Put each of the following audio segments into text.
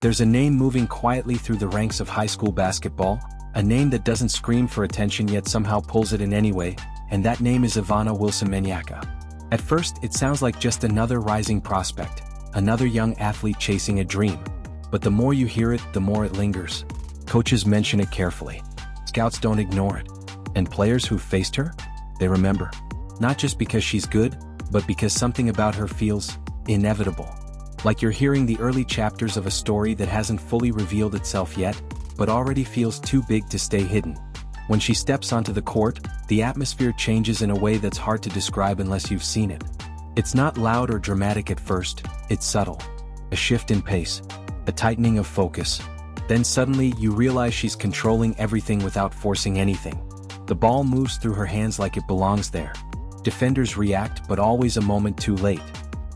There's a name moving quietly through the ranks of high school basketball, a name that doesn't scream for attention yet somehow pulls it in anyway, and that name is Ivanna Wilson-Manyacka. At first, it sounds like just another rising prospect, another young athlete chasing a dream. But the more you hear it, the more it lingers. Coaches mention it carefully. Scouts don't ignore it. And players who've faced her? They remember. Not just because she's good, but because something about her feels inevitable. Like you're hearing the early chapters of a story that hasn't fully revealed itself yet, but already feels too big to stay hidden. When she steps onto the court, the atmosphere changes in a way that's hard to describe unless you've seen it. It's not loud or dramatic at first, it's subtle. A shift in pace, a tightening of focus. Then suddenly you realize she's controlling everything without forcing anything. The ball moves through her hands like it belongs there. Defenders react, but always a moment too late.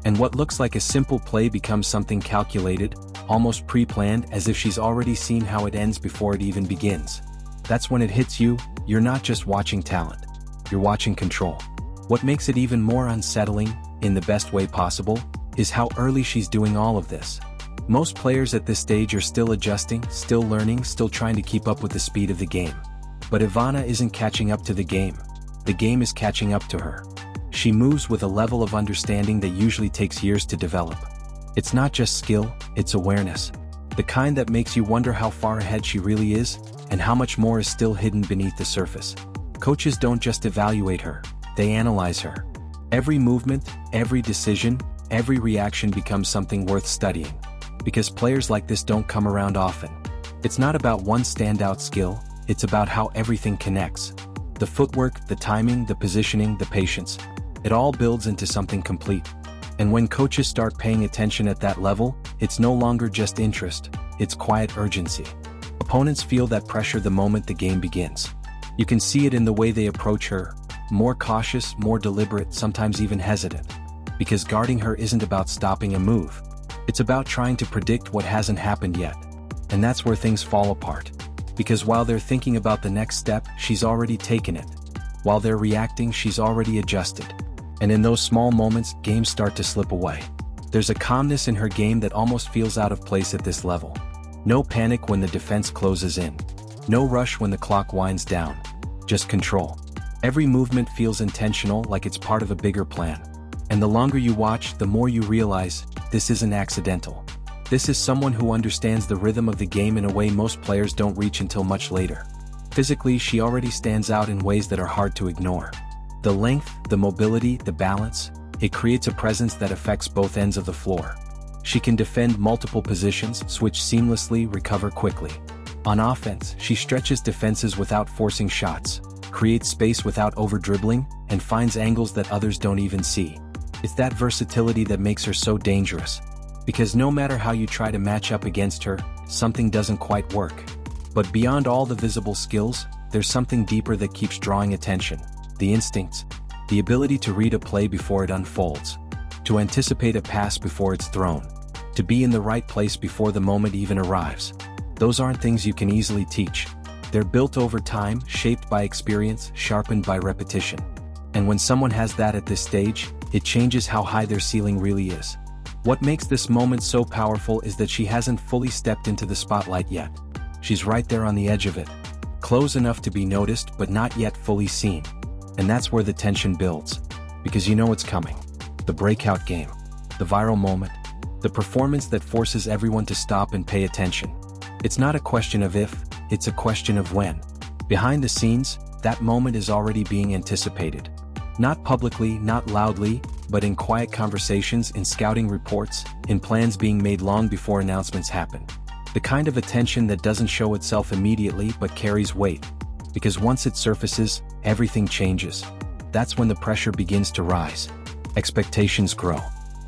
And what looks like a simple play becomes something calculated, almost pre-planned, as if she's already seen how it ends before it even begins. That's when it hits you, you're not just watching talent. You're watching control. What makes it even more unsettling, in the best way possible, is how early she's doing all of this. Most players at this stage are still adjusting, still learning, still trying to keep up with the speed of the game. But Ivanna isn't catching up to the game. The game is catching up to her. She moves with a level of understanding that usually takes years to develop. It's not just skill, it's awareness. The kind that makes you wonder how far ahead she really is, and how much more is still hidden beneath the surface. Coaches don't just evaluate her, they analyze her. Every movement, every decision, every reaction becomes something worth studying. Because players like this don't come around often. It's not about one standout skill, it's about how everything connects. The footwork, the timing, the positioning, the patience. It all builds into something complete. And when coaches start paying attention at that level, it's no longer just interest, it's quiet urgency. Opponents feel that pressure the moment the game begins. You can see it in the way they approach her, more cautious, more deliberate, sometimes even hesitant. Because guarding her isn't about stopping a move. It's about trying to predict what hasn't happened yet. And that's where things fall apart. Because while they're thinking about the next step, she's already taken it. While they're reacting, she's already adjusted. And in those small moments, games start to slip away. There's a calmness in her game that almost feels out of place at this level. No panic when the defense closes in. No rush when the clock winds down. Just control. Every movement feels intentional, like it's part of a bigger plan. And the longer you watch, the more you realize, this isn't accidental. This is someone who understands the rhythm of the game in a way most players don't reach until much later. Physically, she already stands out in ways that are hard to ignore. The length, the mobility, the balance, it creates a presence that affects both ends of the floor. She can defend multiple positions, switch seamlessly, recover quickly. On offense, she stretches defenses without forcing shots, creates space without over-dribbling, and finds angles that others don't even see. It's that versatility that makes her so dangerous. Because no matter how you try to match up against her, something doesn't quite work. But beyond all the visible skills, there's something deeper that keeps drawing attention. The instincts. The ability to read a play before it unfolds. To anticipate a pass before it's thrown. To be in the right place before the moment even arrives. Those aren't things you can easily teach. They're built over time, shaped by experience, sharpened by repetition. And when someone has that at this stage, it changes how high their ceiling really is. What makes this moment so powerful is that she hasn't fully stepped into the spotlight yet. She's right there on the edge of it. Close enough to be noticed, but not yet fully seen. And that's where the tension builds. Because you know it's coming. The breakout game. The viral moment. The performance that forces everyone to stop and pay attention. It's not a question of if, it's a question of when. Behind the scenes, that moment is already being anticipated. Not publicly, not loudly, but in quiet conversations, in scouting reports, in plans being made long before announcements happen. The kind of attention that doesn't show itself immediately but carries weight. Because once it surfaces, everything changes. That's when the pressure begins to rise. Expectations grow.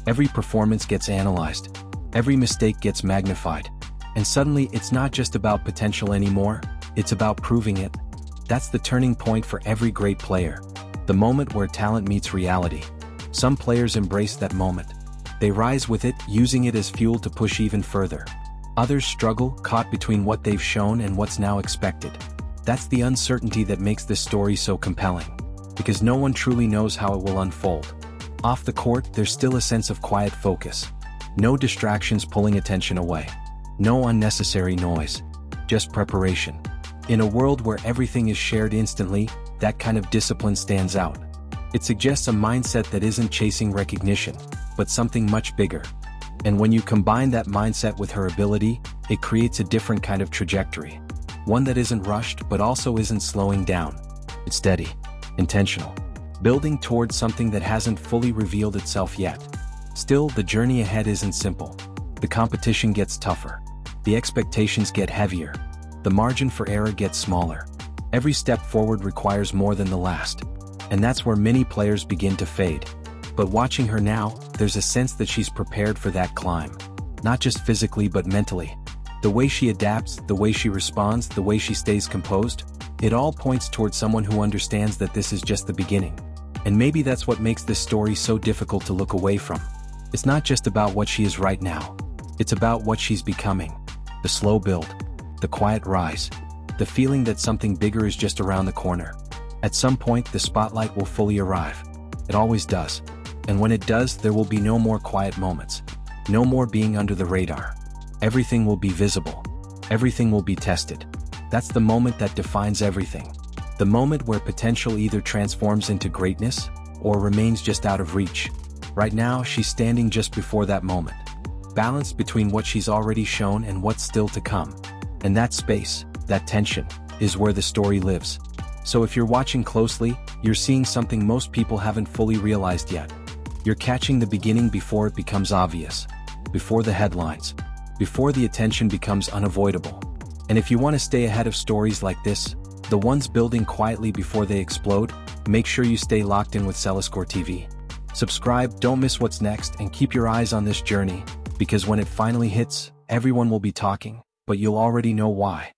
Every performance gets analyzed. Every mistake gets magnified. And suddenly it's not just about potential anymore, it's about proving it. That's the turning point for every great player. The moment where talent meets reality. Some players embrace that moment. They rise with it, using it as fuel to push even further. Others struggle, caught between what they've shown and what's now expected. That's the uncertainty that makes this story so compelling. Because no one truly knows how it will unfold. Off the court, there's still a sense of quiet focus. No distractions pulling attention away. No unnecessary noise. Just preparation. In a world where everything is shared instantly, that kind of discipline stands out. It suggests a mindset that isn't chasing recognition, but something much bigger. And when you combine that mindset with her ability, it creates a different kind of trajectory. One that isn't rushed but also isn't slowing down. It's steady, intentional, building towards something that hasn't fully revealed itself yet. Still, the journey ahead isn't simple. The competition gets tougher. The expectations get heavier. The margin for error gets smaller. Every step forward requires more than the last. And that's where many players begin to fade. But watching her now, there's a sense that she's prepared for that climb. Not just physically but mentally. The way she adapts, the way she responds, the way she stays composed, it all points towards someone who understands that this is just the beginning. And maybe that's what makes this story so difficult to look away from. It's not just about what she is right now. It's about what she's becoming. The slow build, the quiet rise, the feeling that something bigger is just around the corner. At some point, the spotlight will fully arrive. It always does. And when it does, there will be no more quiet moments. No more being under the radar. Everything will be visible. Everything will be tested. That's the moment that defines everything. The moment where potential either transforms into greatness or remains just out of reach. Right now, she's standing just before that moment. Balanced between what she's already shown and what's still to come. And that space, that tension, is where the story lives. So if you're watching closely, you're seeing something most people haven't fully realized yet. You're catching the beginning before it becomes obvious. Before the headlines. Before the attention becomes unavoidable. And if you want to stay ahead of stories like this, the ones building quietly before they explode, make sure you stay locked in with Celescore TV. Subscribe, don't miss what's next, and keep your eyes on this journey, because when it finally hits, everyone will be talking, but you'll already know why.